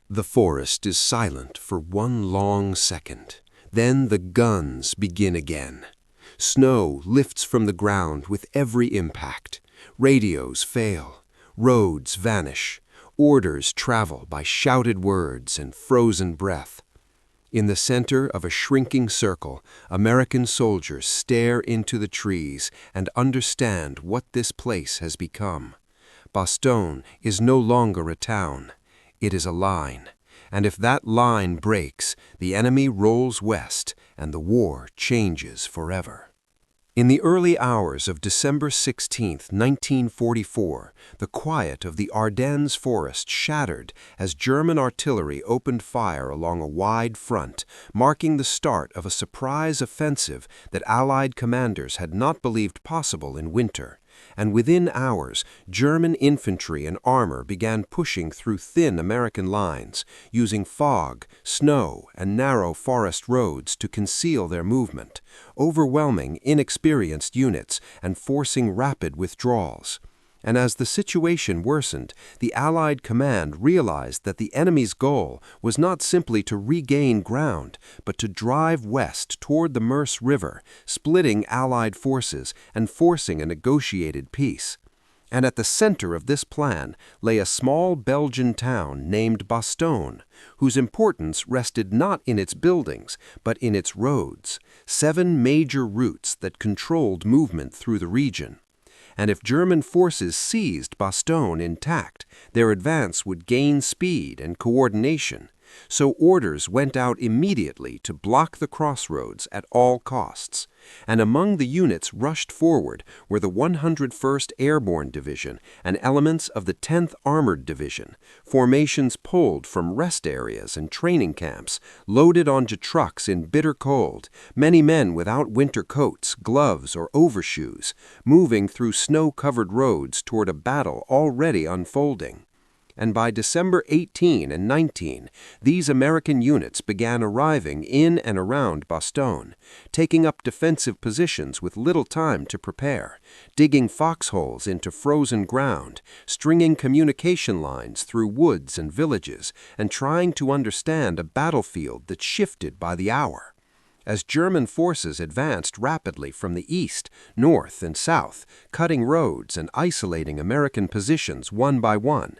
The forest is silent for one long second. Then the guns begin again. Snow lifts from the ground with every impact. Radios fail. Roads vanish. Orders travel by shouted words and frozen breath. In the center of a shrinking circle, American soldiers stare into the trees and understand what this place has become. Bastogne is no longer a town. It is a line. And if that line breaks, the enemy rolls west and the war changes forever. In the early hours of December 16, 1944, the quiet of the Ardennes forest shattered as German artillery opened fire along a wide front, marking the start of a surprise offensive that Allied commanders had not believed possible in winter. And within hours, German infantry and armor began pushing through thin American lines, using fog, snow, and narrow forest roads to conceal their movement, overwhelming inexperienced units and forcing rapid withdrawals. And as the situation worsened, the Allied command realized that the enemy's goal was not simply to regain ground, but to drive west toward the Meuse River, splitting Allied forces and forcing a negotiated peace. And at the center of this plan lay a small Belgian town named Bastogne, whose importance rested not in its buildings, but in its roads, 7 major routes that controlled movement through the region. And if German forces seized Bastogne intact, their advance would gain speed and coordination. So orders went out immediately to block the crossroads at all costs. And among the units rushed forward were the 101st Airborne Division and elements of the 10th Armored Division, formations pulled from rest areas and training camps, loaded onto trucks in bitter cold, many men without winter coats, gloves, or overshoes, moving through snow-covered roads toward a battle already unfolding. And by December 18 and 19, these American units began arriving in and around Bastogne, taking up defensive positions with little time to prepare, digging foxholes into frozen ground, stringing communication lines through woods and villages, and trying to understand a battlefield that shifted by the hour. As German forces advanced rapidly from the east, north, and south, cutting roads and isolating American positions one by one.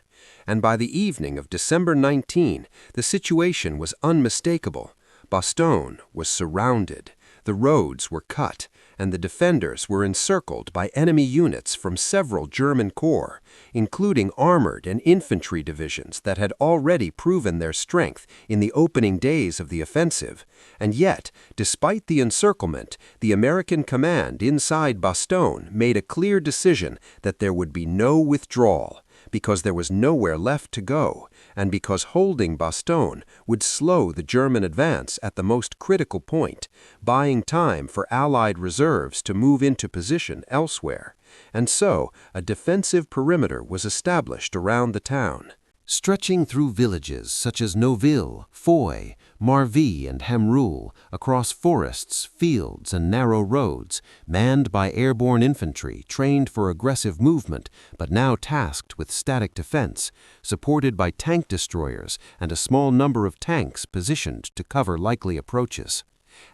And by the evening of December 19, the situation was unmistakable. Bastogne was surrounded, the roads were cut, and the defenders were encircled by enemy units from several German corps, including armored and infantry divisions that had already proven their strength in the opening days of the offensive. And yet, despite the encirclement, the American command inside Bastogne made a clear decision that there would be no withdrawal, because there was nowhere left to go, and because holding Bastogne would slow the German advance at the most critical point, buying time for Allied reserves to move into position elsewhere. And so, a defensive perimeter was established around the town. Stretching through villages such as Noville, Foy, Marville, and Hamroul, across forests, fields, and narrow roads, manned by airborne infantry trained for aggressive movement but now tasked with static defense, supported by tank destroyers and a small number of tanks positioned to cover likely approaches.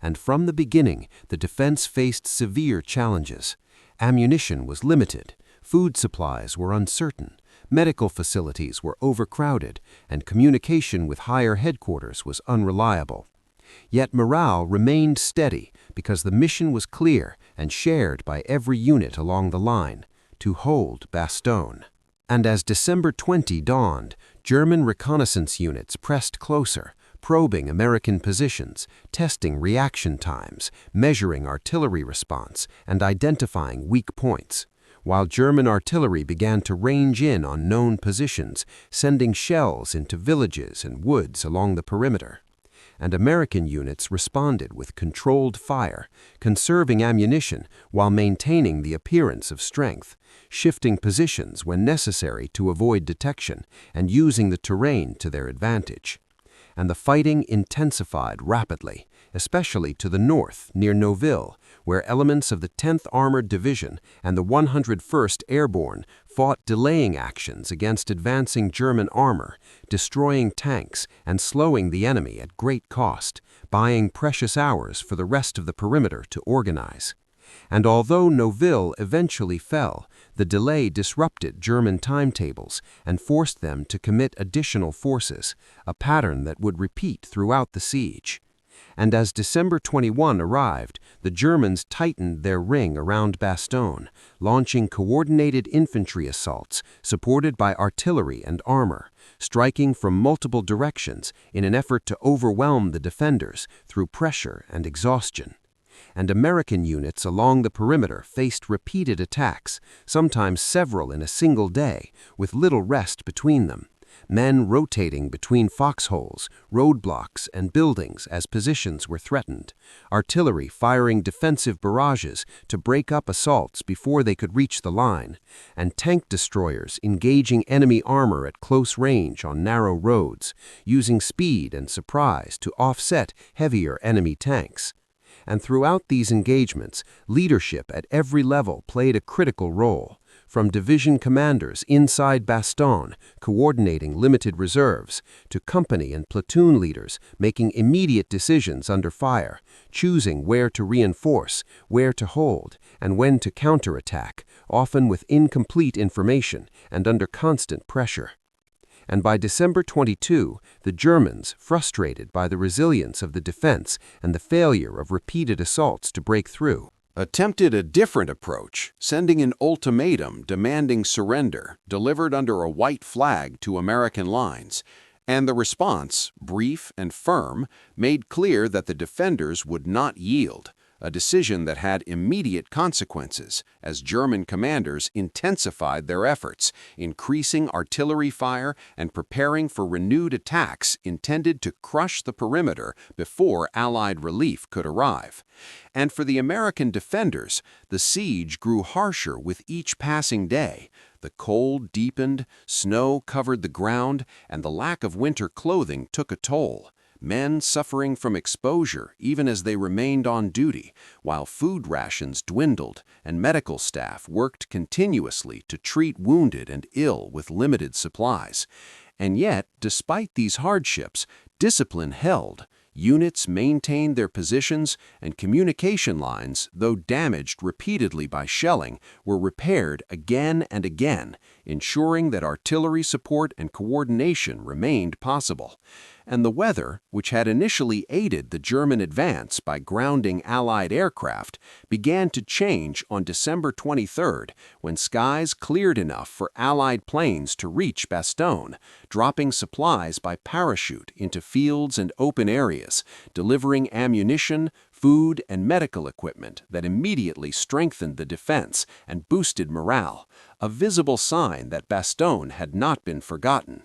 And from the beginning, the defense faced severe challenges. Ammunition was limited, food supplies were uncertain, medical facilities were overcrowded, and communication with higher headquarters was unreliable. Yet morale remained steady because the mission was clear and shared by every unit along the line: to hold Bastogne. And as December 20 dawned, German reconnaissance units pressed closer, probing American positions, testing reaction times, measuring artillery response, and identifying weak points, while German artillery began to range in on known positions, sending shells into villages and woods along the perimeter. And American units responded with controlled fire, conserving ammunition while maintaining the appearance of strength, shifting positions when necessary to avoid detection, and using the terrain to their advantage. and the fighting intensified rapidly, especially to the north near Noville, where elements of the 10th Armored Division and the 101st Airborne fought delaying actions against advancing German armor, destroying tanks and slowing the enemy at great cost, buying precious hours for the rest of the perimeter to organize. And although Noville eventually fell, the delay disrupted German timetables and forced them to commit additional forces, a pattern that would repeat throughout the siege. And as December 21 arrived, the Germans tightened their ring around Bastogne, launching coordinated infantry assaults supported by artillery and armor, striking from multiple directions in an effort to overwhelm the defenders through pressure and exhaustion. And American units along the perimeter faced repeated attacks, sometimes several in a single day, with little rest between them. Men rotating between foxholes, roadblocks, and buildings as positions were threatened, artillery firing defensive barrages to break up assaults before they could reach the line, and tank destroyers engaging enemy armor at close range on narrow roads, using speed and surprise to offset heavier enemy tanks. And throughout these engagements, leadership at every level played a critical role, from division commanders inside Bastogne coordinating limited reserves, to company and platoon leaders making immediate decisions under fire, choosing where to reinforce, where to hold, and when to counterattack, often with incomplete information and under constant pressure. And by December 22, the Germans, frustrated by the resilience of the defense and the failure of repeated assaults to break through, attempted a different approach, sending an ultimatum demanding surrender, delivered under a white flag to American lines. And the response, brief and firm, made clear that the defenders would not yield, a decision that had immediate consequences as German commanders intensified their efforts, increasing artillery fire and preparing for renewed attacks intended to crush the perimeter before Allied relief could arrive. And for the American defenders, the siege grew harsher with each passing day. The cold deepened, snow covered the ground, and the lack of winter clothing took a toll. Men suffering from exposure even as they remained on duty, while food rations dwindled and medical staff worked continuously to treat wounded and ill with limited supplies. And yet, despite these hardships, discipline held. Units maintained their positions, and communication lines, though damaged repeatedly by shelling, were repaired again and again, ensuring that artillery support and coordination remained possible. And the weather, which had initially aided the German advance by grounding Allied aircraft, began to change on December 23 when skies cleared enough for Allied planes to reach Bastogne, dropping supplies by parachute into fields and open areas, delivering ammunition, food, and medical equipment that immediately strengthened the defense and boosted morale, a visible sign that Bastogne had not been forgotten.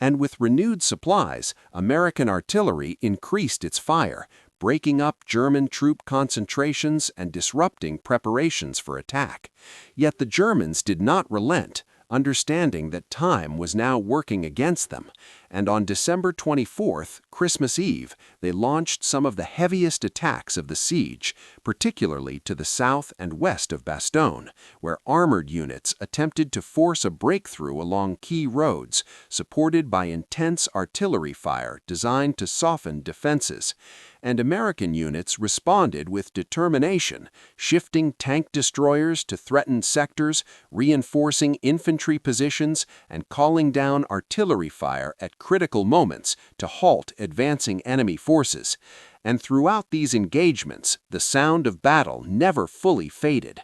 And with renewed supplies, American artillery increased its fire, breaking up German troop concentrations and disrupting preparations for attack. Yet the Germans did not relent, understanding that time was now working against them. And on December 24th, Christmas Eve, they launched some of the heaviest attacks of the siege, particularly to the south and west of Bastogne, where armored units attempted to force a breakthrough along key roads, supported by intense artillery fire designed to soften defenses. And American units responded with determination, shifting tank destroyers to threatened sectors, reinforcing infantry positions, and calling down artillery fire at critical moments to halt advancing enemy forces. And throughout these engagements, the sound of battle never fully faded.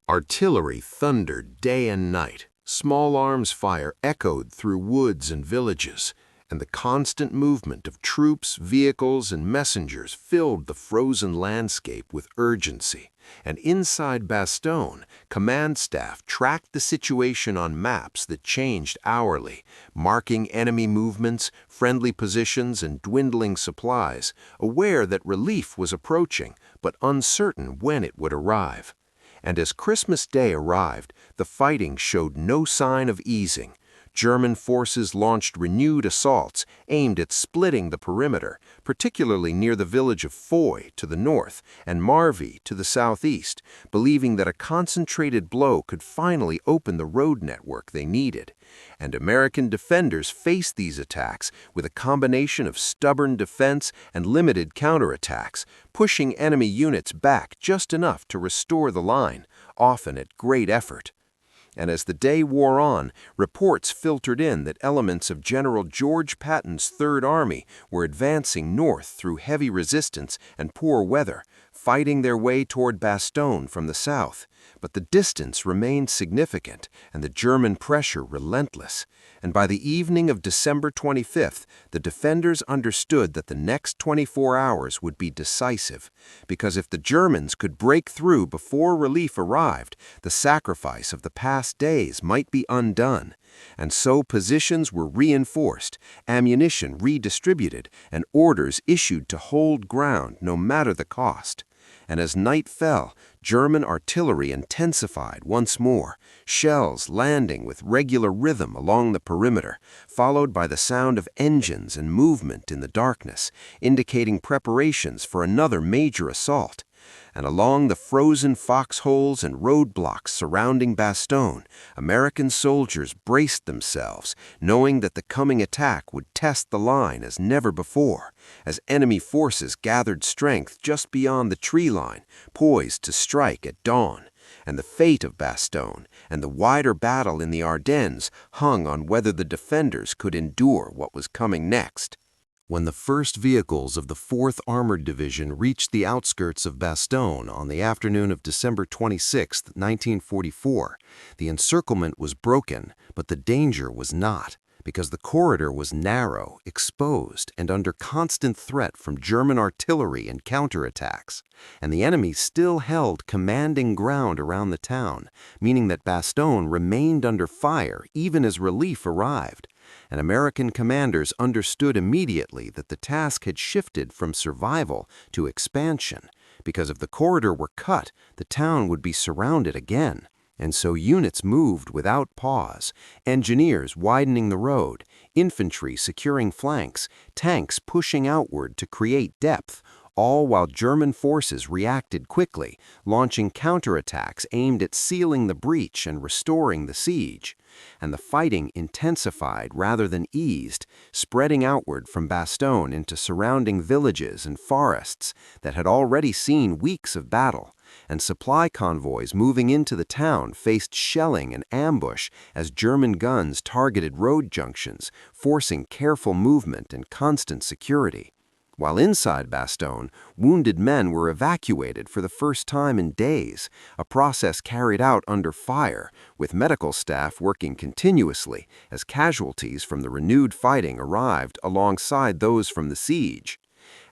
Artillery thundered day and night. Small arms fire echoed through woods and villages, and the constant movement of troops, vehicles, and messengers filled the frozen landscape with urgency. And inside Bastogne, command staff tracked the situation on maps that changed hourly, marking enemy movements, friendly positions, and dwindling supplies, aware that relief was approaching, but uncertain when it would arrive. And as Christmas Day arrived, the fighting showed no sign of easing. German forces launched renewed assaults aimed at splitting the perimeter, particularly near the village of Foy to the north and Marvy to the southeast, believing that a concentrated blow could finally open the road network they needed. And American defenders faced these attacks with a combination of stubborn defense and limited counterattacks, pushing enemy units back just enough to restore the line, often at great effort. And as the day wore on, reports filtered in that elements of General George Patton's Third Army were advancing north through heavy resistance and poor weather, fighting their way toward Bastogne from the south. But the distance remained significant and the German pressure relentless. And by the evening of December 25th, the defenders understood that the next 24 hours would be decisive, because if the Germans could break through before relief arrived, the sacrifice of the past days might be undone. And so positions were reinforced, ammunition redistributed, and orders issued to hold ground no matter the cost. And as night fell, German artillery intensified once more, shells landing with regular rhythm along the perimeter, followed by the sound of engines and movement in the darkness, indicating preparations for another major assault. And along the frozen foxholes and roadblocks surrounding Bastogne, American soldiers braced themselves, knowing that the coming attack would test the line as never before, as enemy forces gathered strength just beyond the tree line, poised to strike at dawn. And the fate of Bastogne and the wider battle in the Ardennes hung on whether the defenders could endure what was coming next. When the first vehicles of the 4th Armored Division reached the outskirts of Bastogne on the afternoon of December 26, 1944, the encirclement was broken, but the danger was not, because the corridor was narrow, exposed, and under constant threat from German artillery and counterattacks, and the enemy still held commanding ground around the town, meaning that Bastogne remained under fire even as relief arrived. And American commanders understood immediately that the task had shifted from survival to expansion, because if the corridor were cut, the town would be surrounded again. And so units moved without pause, engineers widening the road, infantry securing flanks, tanks pushing outward to create depth, all while German forces reacted quickly, launching counterattacks aimed at sealing the breach and restoring the siege. And the fighting intensified rather than eased, spreading outward from Bastogne into surrounding villages and forests that had already seen weeks of battle. And supply convoys moving into the town faced shelling and ambush as German guns targeted road junctions, forcing careful movement and constant security. While inside Bastogne, wounded men were evacuated for the first time in days, a process carried out under fire, with medical staff working continuously as casualties from the renewed fighting arrived alongside those from the siege.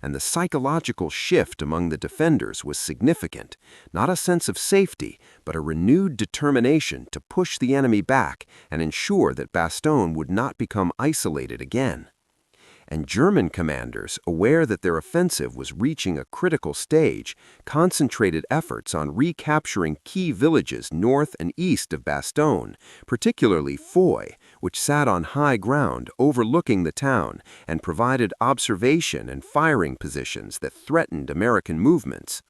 And the psychological shift among the defenders was significant, not a sense of safety, but a renewed determination to push the enemy back and ensure that Bastogne would not become isolated again. And German commanders, aware that their offensive was reaching a critical stage, concentrated efforts on recapturing key villages north and east of Bastogne, particularly Foy, which sat on high ground overlooking the town and provided observation and firing positions that threatened American movements.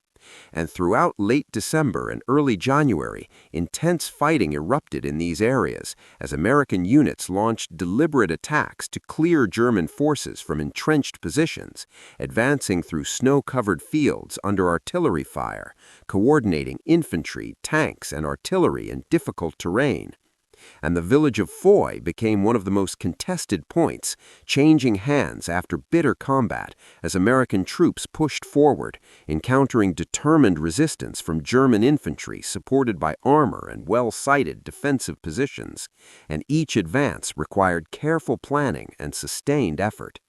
And throughout late December and early January, intense fighting erupted in these areas as American units launched deliberate attacks to clear German forces from entrenched positions, advancing through snow-covered fields under artillery fire, coordinating infantry, tanks, and artillery in difficult terrain. And the village of Foy became one of the most contested points, changing hands after bitter combat as American troops pushed forward, encountering determined resistance from German infantry supported by armor and well-sighted defensive positions, and each advance required careful planning and sustained effort.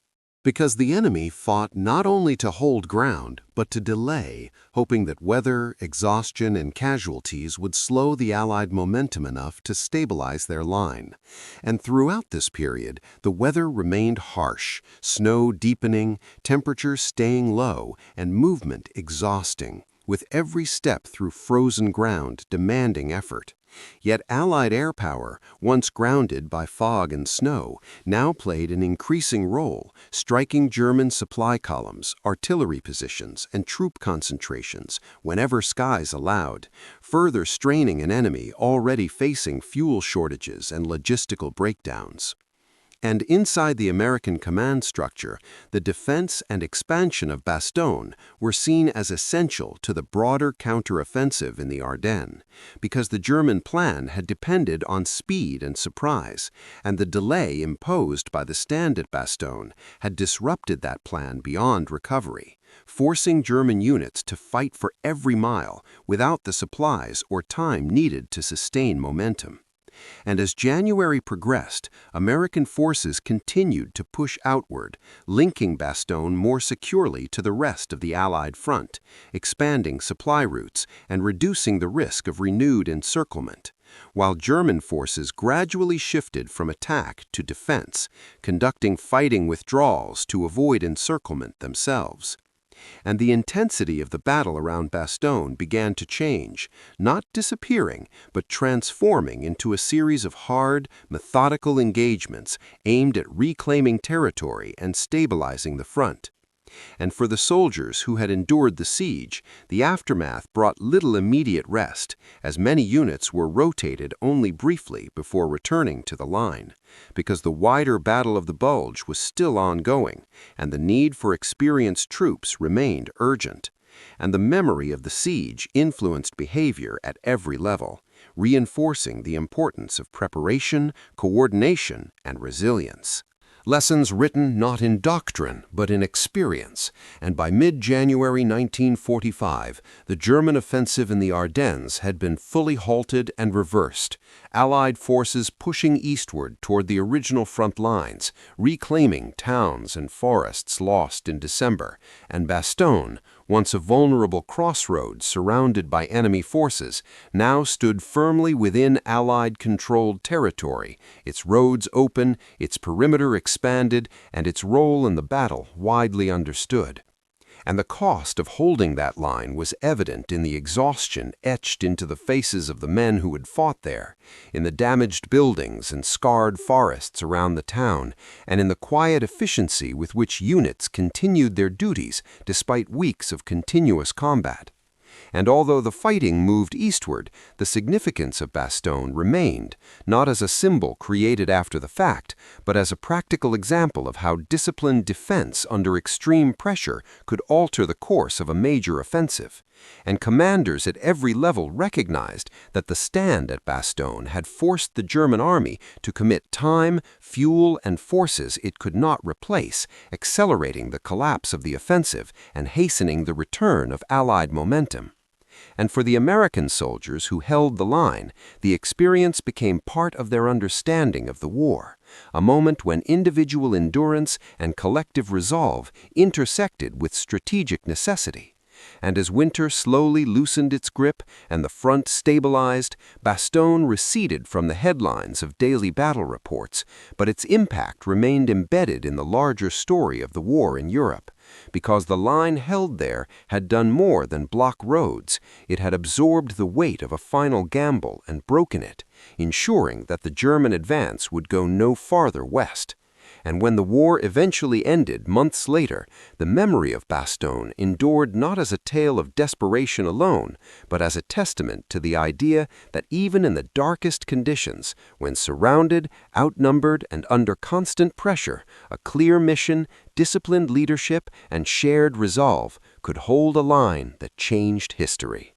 Because the enemy fought not only to hold ground, but to delay, hoping that weather, exhaustion, and casualties would slow the Allied momentum enough to stabilize their line. And throughout this period, the weather remained harsh, snow deepening, temperatures staying low, and movement exhausting, with every step through frozen ground demanding effort. Yet Allied air power, once grounded by fog and snow, now played an increasing role, striking German supply columns, artillery positions, and troop concentrations whenever skies allowed, further straining an enemy already facing fuel shortages and logistical breakdowns. And inside the American command structure, the defense and expansion of Bastogne were seen as essential to the broader counteroffensive in the Ardennes, because the German plan had depended on speed and surprise, and the delay imposed by the stand at Bastogne had disrupted that plan beyond recovery, forcing German units to fight for every mile without the supplies or time needed to sustain momentum. And as January progressed, American forces continued to push outward, linking Bastogne more securely to the rest of the Allied front, expanding supply routes and reducing the risk of renewed encirclement, while German forces gradually shifted from attack to defense, conducting fighting withdrawals to avoid encirclement themselves. And the intensity of the battle around Bastogne began to change, not disappearing, but transforming into a series of hard, methodical engagements aimed at reclaiming territory and stabilizing the front. And for the soldiers who had endured the siege, the aftermath brought little immediate rest, as many units were rotated only briefly before returning to the line, because the wider Battle of the Bulge was still ongoing, and the need for experienced troops remained urgent. And the memory of the siege influenced behavior at every level, reinforcing the importance of preparation, coordination, and resilience. Lessons written not in doctrine, but in experience, and by mid-January 1945, the German offensive in the Ardennes had been fully halted and reversed, Allied forces pushing eastward toward the original front lines, reclaiming towns and forests lost in December, and Bastogne, once a vulnerable crossroads surrounded by enemy forces, now stood firmly within Allied-controlled territory, its roads open, its perimeter expanded, and its role in the battle widely understood. And the cost of holding that line was evident in the exhaustion etched into the faces of the men who had fought there, in the damaged buildings and scarred forests around the town, and in the quiet efficiency with which units continued their duties despite weeks of continuous combat. And although the fighting moved eastward, the significance of Bastogne remained, not as a symbol created after the fact, but as a practical example of how disciplined defense under extreme pressure could alter the course of a major offensive. And commanders at every level recognized that the stand at Bastogne had forced the German army to commit time, fuel, and forces it could not replace, accelerating the collapse of the offensive and hastening the return of Allied momentum. And for the American soldiers who held the line, the experience became part of their understanding of the war, a moment when individual endurance and collective resolve intersected with strategic necessity. And as winter slowly loosened its grip and the front stabilized, Bastogne receded from the headlines of daily battle reports, but its impact remained embedded in the larger story of the war in Europe. Because the line held there had done more than block roads, it had absorbed the weight of a final gamble and broken it, ensuring that the German advance would go no farther west. And when the war eventually ended months later, the memory of Bastogne endured not as a tale of desperation alone, but as a testament to the idea that even in the darkest conditions, when surrounded, outnumbered, and under constant pressure, a clear mission, disciplined leadership, and shared resolve could hold a line that changed history.